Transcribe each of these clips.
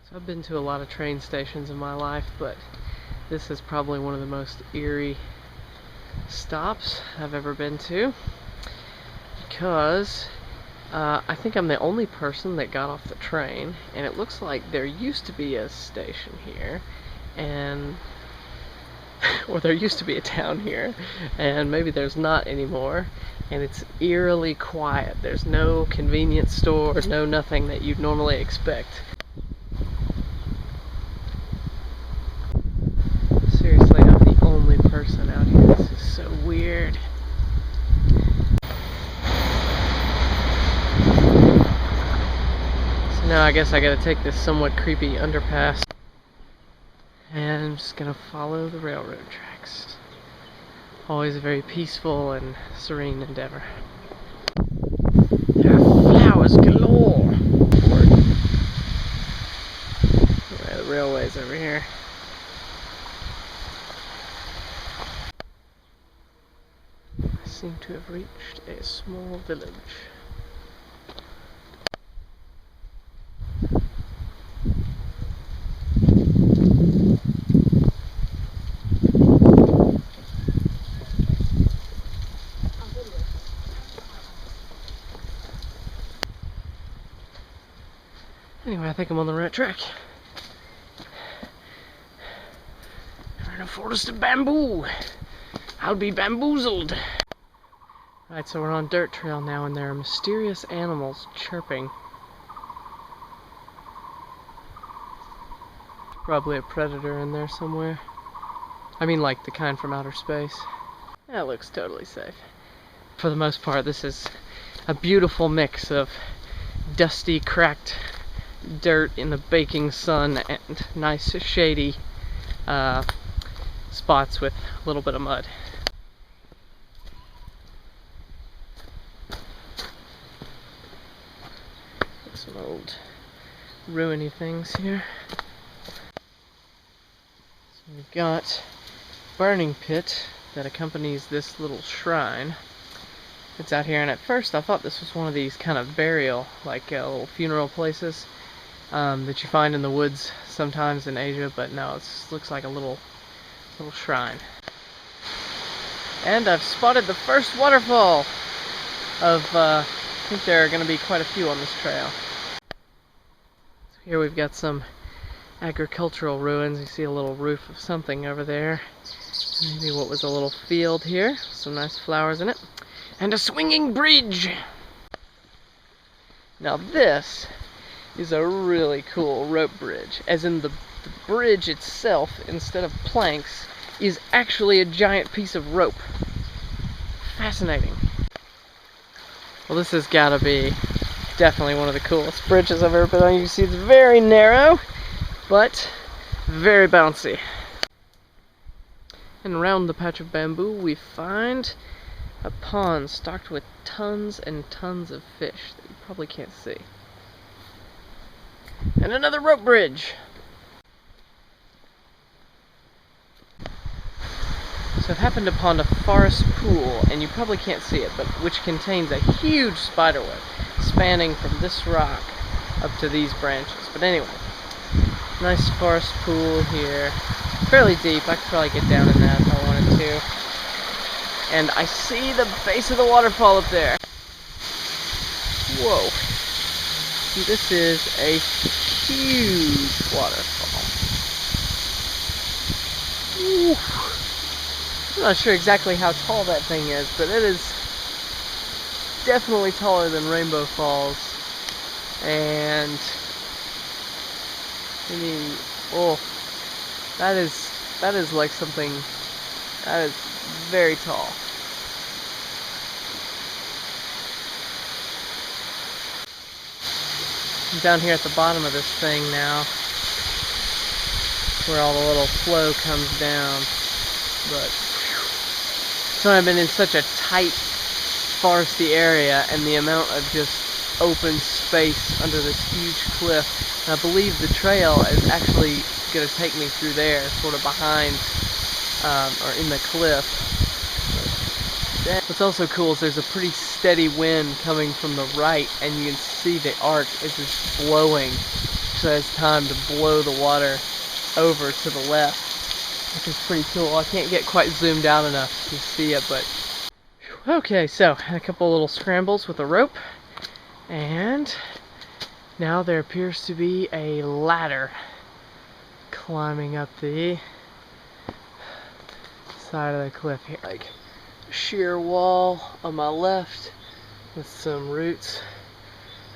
So I've been to a lot of train stations in my life, but this is probably one of the most eerie stops I've ever been to, because I think I'm the only person that got off the train, and it looks like there used to be a station here, and or there used to be a town here, and maybe there's not anymore, and it's eerily quiet. There's no convenience store, no nothing that you'd normally expect. Seriously, I'm the only person out here. This is so weird. So now I guess I gotta take this somewhat creepy underpass, and I'm just gonna follow the railroad tracks. Always a very peaceful and serene endeavor. There are flowers galore! Yeah, the railway's over here. I seem to have reached a small village. Anyway, I think I'm on the right track. We're in a forest of bamboo. I'll be bamboozled. Right, so we're on dirt trail now, and there are mysterious animals chirping. Probably a predator in there somewhere. I mean, like the kind from outer space. That looks totally safe. For the most part, this is a beautiful mix of dusty, cracked dirt in the baking sun and nice, shady spots with a little bit of mud. Some old ruiny things here. So we've got a burning pit that accompanies this little shrine. It's out here, and at first I thought this was one of these kind of burial, like little funeral places that you find in the woods sometimes in Asia, but no, it looks like a little shrine. And I've spotted the first waterfall of, I think there are going to be quite a few on this trail. So here we've got some agricultural ruins. You see a little roof of something over there. Maybe what was a little field here. Some nice flowers in it. And a swinging bridge! Now this is a really cool rope bridge, as in the bridge itself, instead of planks, is actually a giant piece of rope. Fascinating. Well, this has got to be definitely one of the coolest bridges I've ever been on. You can see it's very narrow, but very bouncy. And around the patch of bamboo we find a pond stocked with tons and tons of fish that you probably can't see. And another rope bridge! So I've happened upon a forest pool, and you probably can't see it, but which contains a huge spiderweb spanning from this rock up to these branches. But anyway, nice forest pool here. Fairly deep. I could probably get down in that if I wanted to. And I see the base of the waterfall up there. Whoa. See, this is a huge waterfall. Ooh. I'm not sure exactly how tall that thing is, but it is definitely taller than Rainbow Falls. And I mean, oh, that is like something that is very tall. I'm down here at the bottom of this thing now, where all the little flow comes down. But so I've been in such a tight, foresty area, and the amount of just open space under this huge cliff. And I believe the trail is actually going to take me through there, sort of behind or in the cliff. What's also cool is there's a pretty steady wind coming from the right, and you can see the arc is just blowing actually has time to blow the water over to the left, which is pretty cool. I can't get quite zoomed out enough to see it, but okay, so a couple little scrambles with a rope, and now there appears to be a ladder climbing up the side of the cliff here. Like a sheer wall on my left with some roots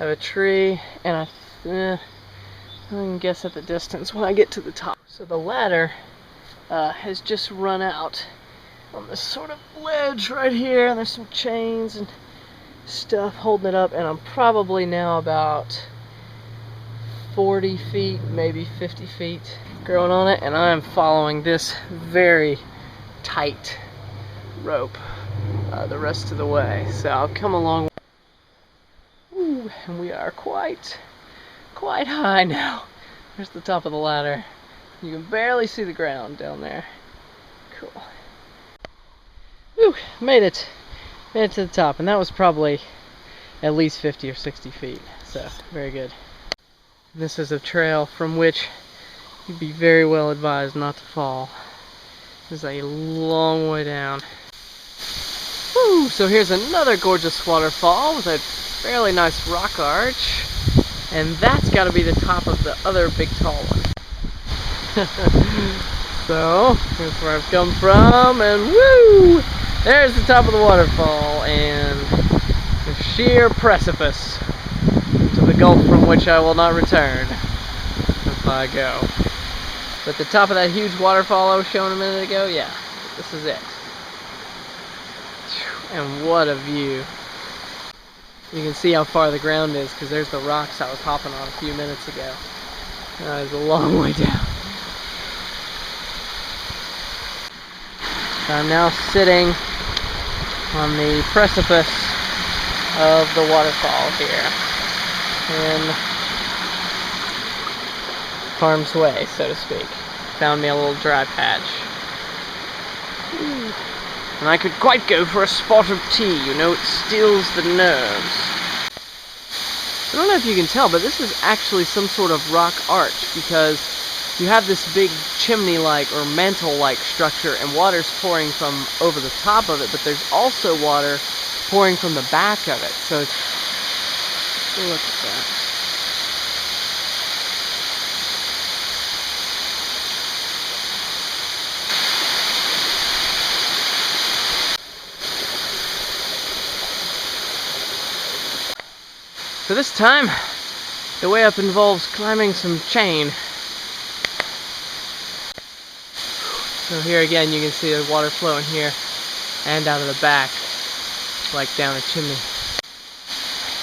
of a tree, and I can guess at the distance when I get to the top. So the ladder has just run out on this sort of ledge right here, and there's some chains and stuff holding it up, and I'm probably now about 40 feet, maybe 50 feet growing on it, and I'm following this very tight rope the rest of the way. So I'll come along. Ooh, and we are quite high now. There's the top of the ladder. You can barely see the ground down there. Cool. Whew, made it to the top, and that was probably at least 50 or 60 feet, so very good. This is a trail from which you'd be very well advised not to fall. This is a long way down. Woo! So here's another gorgeous waterfall with a fairly nice rock arch, and that's got to be the top of the other big tall one. So here's where I've come from, and woo! There's the top of the waterfall and the sheer precipice to the gulf from which I will not return if I go. But the top of that huge waterfall I was showing a minute ago, yeah, this is it. And what a view. You can see how far the ground is because there's the rocks I was hopping on a few minutes ago. That is a long way down. So I'm now sitting on the precipice of the waterfall here in harm's way, so to speak. Found me a little dry patch. And I could quite go for a spot of tea, you know, it stills the nerves. I don't know if you can tell, but this is actually some sort of rock arch, because you have this big chimney-like or mantle-like structure, and water's pouring from over the top of it, but there's also water pouring from the back of it. So look at that. So this time, the way up involves climbing some chain. So here again, you can see the water flowing here and out of the back, like down a chimney.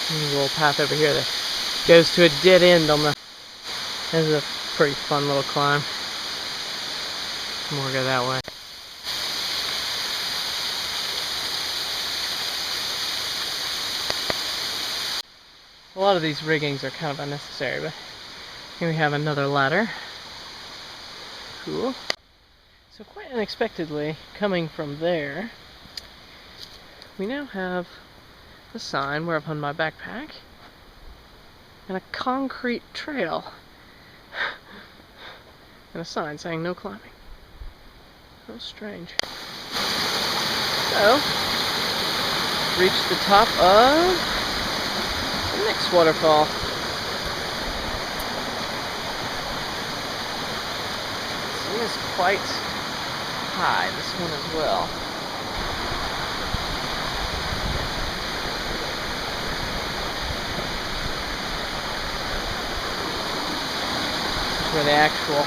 There's a little path over here that goes to a dead end on the... This is a pretty fun little climb. More go that way. A lot of these riggings are kind of unnecessary, but here we have another ladder. Cool. So quite unexpectedly, coming from there, we now have a sign where I've hung my backpack and a concrete trail and a sign saying no climbing. How strange. So, reached the top of the next waterfall. This is quite high, this one as well. This is where the actual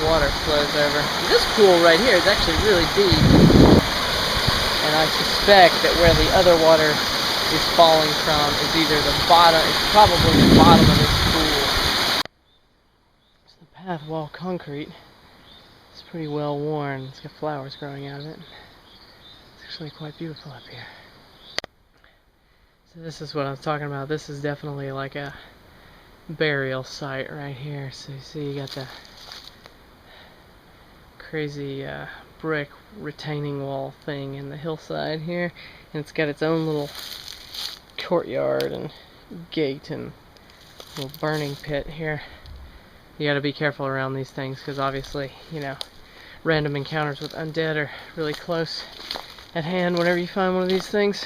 water flows over. And this pool right here is actually really deep, and I suspect that where the other water is falling from is either the bottom, it's probably the bottom of this pool. So the path, while concrete, is pretty well worn. It's got flowers growing out of it. It's actually quite beautiful up here. So this is what I was talking about. This is definitely like a burial site right here. So you see you got the crazy brick retaining wall thing in the hillside here, and it's got its own little courtyard and gate and little burning pit here. You gotta be careful around these things because obviously, you know, random encounters with undead are really close at hand whenever you find one of these things.